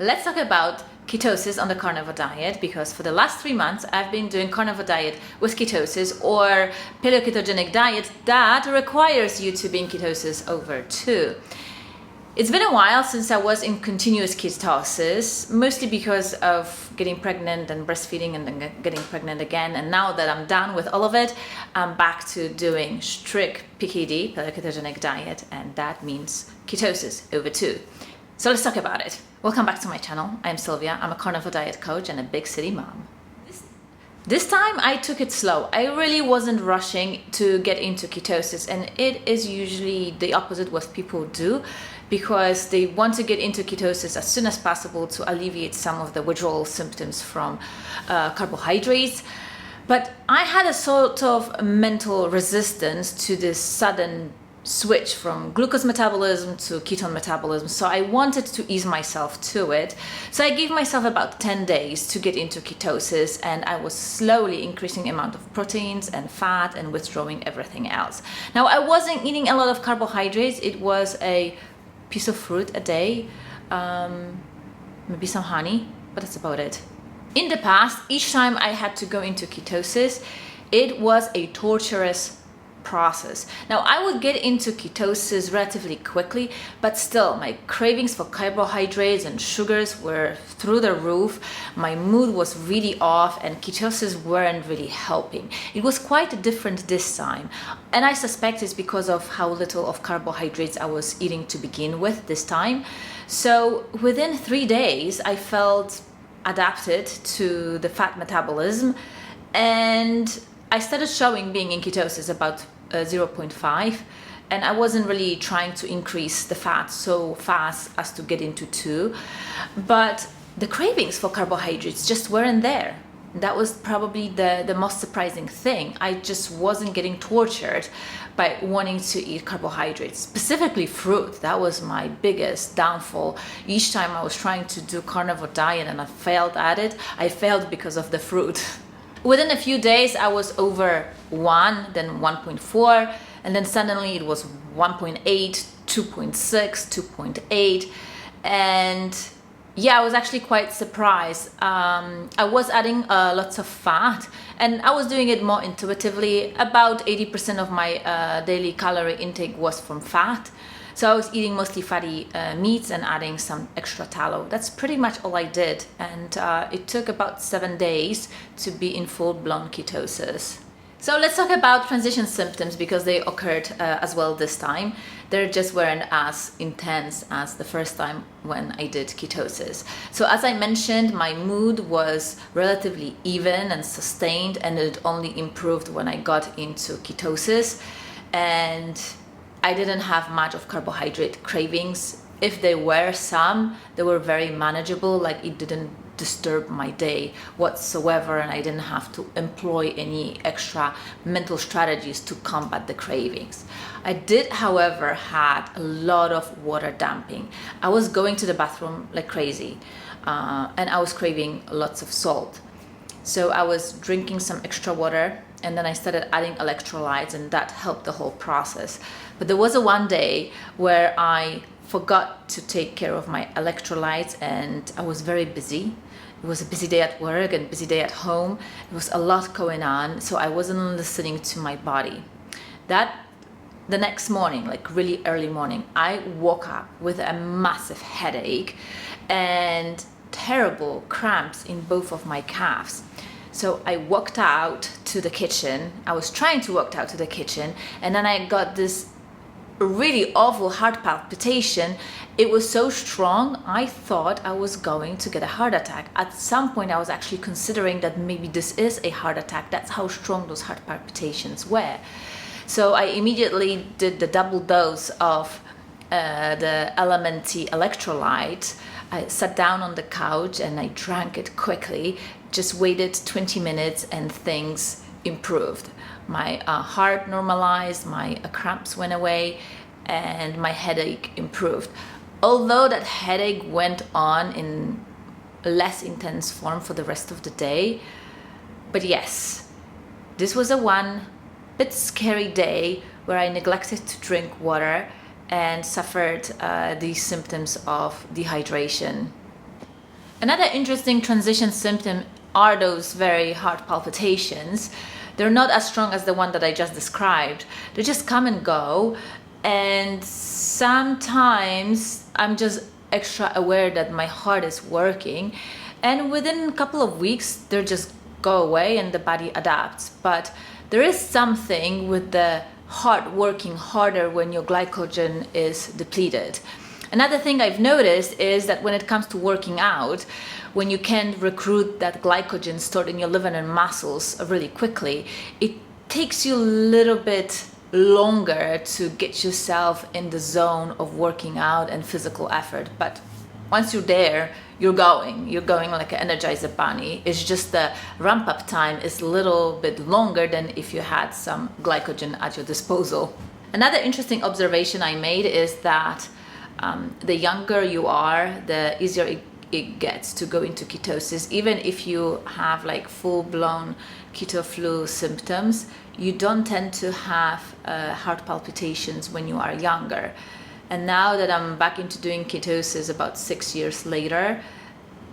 Let's talk about ketosis on the carnivore diet, because for the last 3 months I've been doing carnivore diet with ketosis or paleo-ketogenic diet that requires you to be in ketosis over 2. It's been a while since I was in continuous ketosis, mostly because of getting pregnant and breastfeeding and then getting pregnant again. And now that I'm done with all of it, I'm back to doing strict PKD, paleo-ketogenic diet, and that means ketosis over 2. So let's talk about it. Welcome back to my channel. I'm Sylvia. I'm a carnivore diet coach and a big city mom. This time I took it slow. I really wasn't rushing to get into ketosis, and it is usually the opposite what people do, because they want to get into ketosis as soon as possible to alleviate some of the withdrawal symptoms from carbohydrates. But I had a sort of mental resistance to this sudden switch from glucose metabolism to ketone metabolism, so I wanted to ease myself to it. So I gave myself about 10 days to get into ketosis, and I was slowly increasing the amount of proteins and fat and withdrawing everything else. Now, I wasn't eating a lot of carbohydrates. It was a piece of fruit a day, maybe some honey, but that's about it. In the past, each time I had to go into ketosis, it was a torturous process. Now, I would get into ketosis relatively quickly, but still my cravings for carbohydrates and sugars were through the roof. My mood was really off, and ketosis weren't really helping. It was quite different this time, and I suspect it's because of how little of carbohydrates I was eating to begin with this time. So within 3 days I felt adapted to the fat metabolism, and I started showing being in ketosis about 0.5, and I wasn't really trying to increase the fat so fast as to get into 2, but the cravings for carbohydrates just weren't there. That was probably the most surprising thing. I just wasn't getting tortured by wanting to eat carbohydrates, specifically fruit. That was my biggest downfall. Each time I was trying to do carnivore diet and I failed at it, I failed because of the fruit. Within a few days, I was over 1, then 1.4, and then suddenly it was 1.8, 2.6, 2.8, and yeah, I was actually quite surprised. I was adding lots of fat, and I was doing it more intuitively. About 80% of my daily calorie intake was from fat. So I was eating mostly fatty meats and adding some extra tallow. That's pretty much all I did. And it took about 7 days to be in full-blown ketosis. So let's talk about transition symptoms, because they occurred as well this time. They just weren't as intense as the first time when I did ketosis. So as I mentioned, my mood was relatively even and sustained, and it only improved when I got into ketosis. And I didn't have much of carbohydrate cravings. If there were some, they were very manageable, like it didn't disturb my day whatsoever, and I didn't have to employ any extra mental strategies to combat the cravings. I did, however, had a lot of water dumping. I was going to the bathroom like crazy, and I was craving lots of salt. So I was drinking some extra water, and then I started adding electrolytes, and that helped the whole process. But there was one day where I forgot to take care of my electrolytes, and I was very busy. It was a busy day at work and busy day at home. There was a lot going on, so I wasn't listening to my body. The next morning, like really early morning, I woke up with a massive headache and terrible cramps in both of my calves. So I walked out to the kitchen. I was trying to walk out to the kitchen, and then I got this really awful heart palpitation. It was so strong, I thought I was going to get a heart attack. At some point, I was actually considering that maybe this is a heart attack. That's how strong those heart palpitations were. So I immediately did the double dose of the LMNT electrolyte. I sat down on the couch and I drank it quickly, just waited 20 minutes, and things improved. My heart normalized, my cramps went away, and my headache improved. Although that headache went on in less intense form for the rest of the day. But yes, this was a one bit scary day where I neglected to drink water and suffered these symptoms of dehydration. Another interesting transition symptom are those very heart palpitations. They're not as strong as the one that I just described. They just come and go, and sometimes I'm just extra aware that my heart is working, and within a couple of weeks they just go away and the body adapts. But there is something with the heart working harder when your glycogen is depleted. Another thing I've noticed is that when it comes to working out, when you can recruit that glycogen stored in your liver and muscles really quickly, it takes you a little bit longer to get yourself in the zone of working out and physical effort. But once you're there, you're going like an energizer bunny. It's just the ramp up time is a little bit longer than if you had some glycogen at your disposal. Another interesting observation I made is that the younger you are, the easier it gets to go into ketosis. Even if you have like full-blown keto flu symptoms, you don't tend to have heart palpitations when you are younger. And now that I'm back into doing ketosis about 6 years later,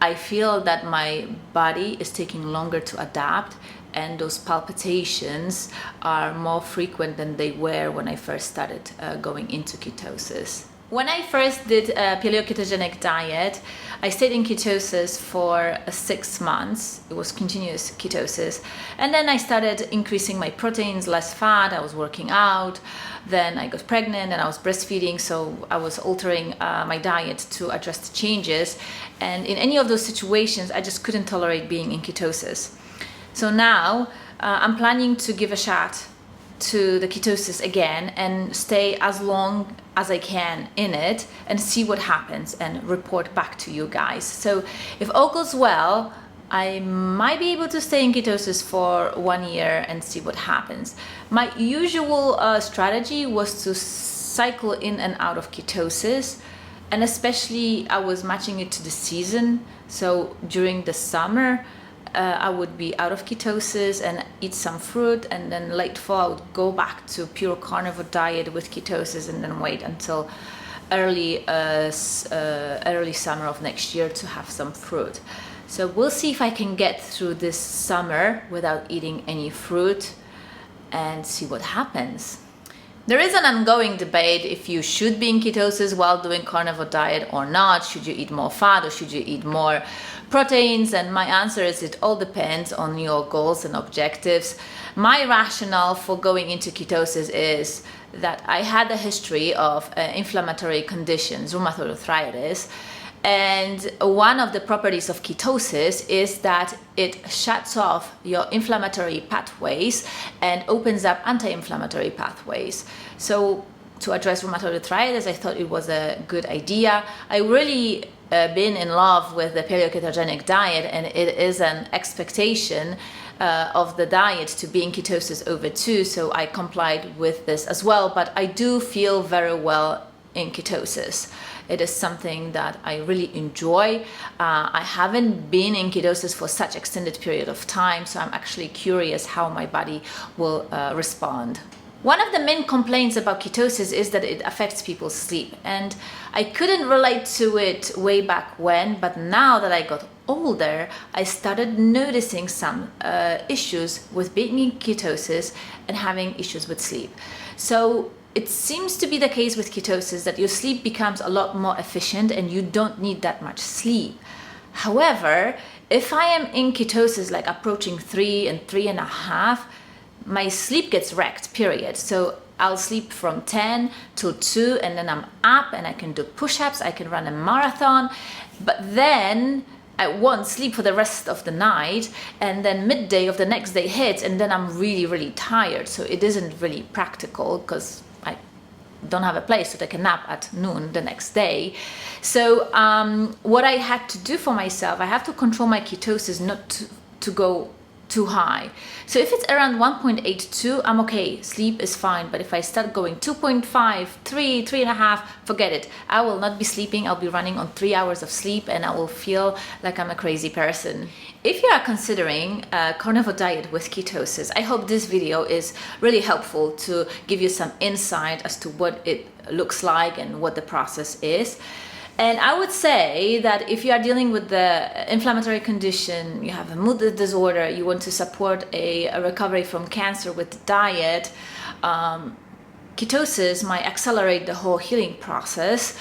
I feel that my body is taking longer to adapt, and those palpitations are more frequent than they were when I first started going into ketosis. When I first did a paleo-ketogenic diet, I stayed in ketosis for 6 months. It was continuous ketosis. And then I started increasing my proteins, less fat, I was working out. Then I got pregnant and I was breastfeeding, so I was altering my diet to address the changes. And in any of those situations, I just couldn't tolerate being in ketosis. So now I'm planning to give a shot to the ketosis again and stay as long as I can in it and see what happens and report back to you guys. So if all goes well, I might be able to stay in ketosis for 1 year and see what happens. My usual strategy was to cycle in and out of ketosis, and especially I was matching it to the season. So during the summer, I would be out of ketosis and eat some fruit, and then late fall I would go back to pure carnivore diet with ketosis, and then wait until early summer of next year to have some fruit. So we'll see if I can get through this summer without eating any fruit and see what happens. There is an ongoing debate if you should be in ketosis while doing carnivore diet or not. Should you eat more fat or should you eat more proteins? And my answer is it all depends on your goals and objectives. My rationale for going into ketosis is that I had a history of inflammatory conditions, rheumatoid arthritis, and one of the properties of ketosis is that it shuts off your inflammatory pathways and opens up anti-inflammatory pathways. So to address rheumatoid arthritis, I thought it was a good idea. I really been in love with the paleo-ketogenic diet, and it is an expectation of the diet to be in ketosis over 2, so I complied with this as well. But I do feel very well in ketosis. It is something that I really enjoy. I haven't been in ketosis for such extended period of time, so I'm actually curious how my body will respond. One of the main complaints about ketosis is that it affects people's sleep, and I couldn't relate to it way back when, but now that I got older, I started noticing some issues with being in ketosis and having issues with sleep. So it seems to be the case with ketosis that your sleep becomes a lot more efficient and you don't need that much sleep. However, if I am in ketosis like approaching 3 and 3.5, my sleep gets wrecked, period. So I'll sleep from 10 till 2 and then I'm up and I can do push-ups, I can run a marathon, but then I won't sleep for the rest of the night, and then midday of the next day hits and then I'm really, really tired. So it isn't really practical because I don't have a place to take a nap at noon the next day. So what I had to do for myself, I have to control my ketosis not to go too high. So if it's around 1.82, I'm okay, sleep is fine. But if I start going 2.5, 3, 3.5, forget it. I will not be sleeping. I'll be running on 3 hours of sleep and I will feel like I'm a crazy person. If you are considering a carnivore diet with ketosis, I hope this video is really helpful to give you some insight as to what it looks like and what the process is. And I would say that if you are dealing with the inflammatory condition, you have a mood disorder, you want to support a recovery from cancer with diet, ketosis might accelerate the whole healing process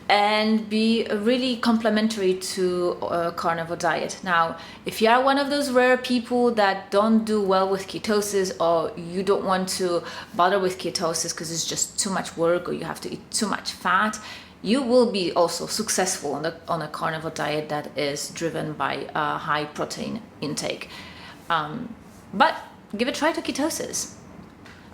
and be really complementary to a carnivore diet. Now, if you are one of those rare people that don't do well with ketosis, or you don't want to bother with ketosis because it's just too much work, or you have to eat too much fat, you will be also successful on a carnivore diet that is driven by a high protein intake. But give a try to ketosis.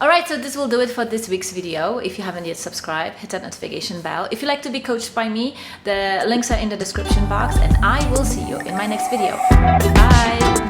Alright, so this will do it for this week's video. If you haven't yet subscribed, hit that notification bell. If you'd like to be coached by me, the links are in the description box, and I will see you in my next video. Bye!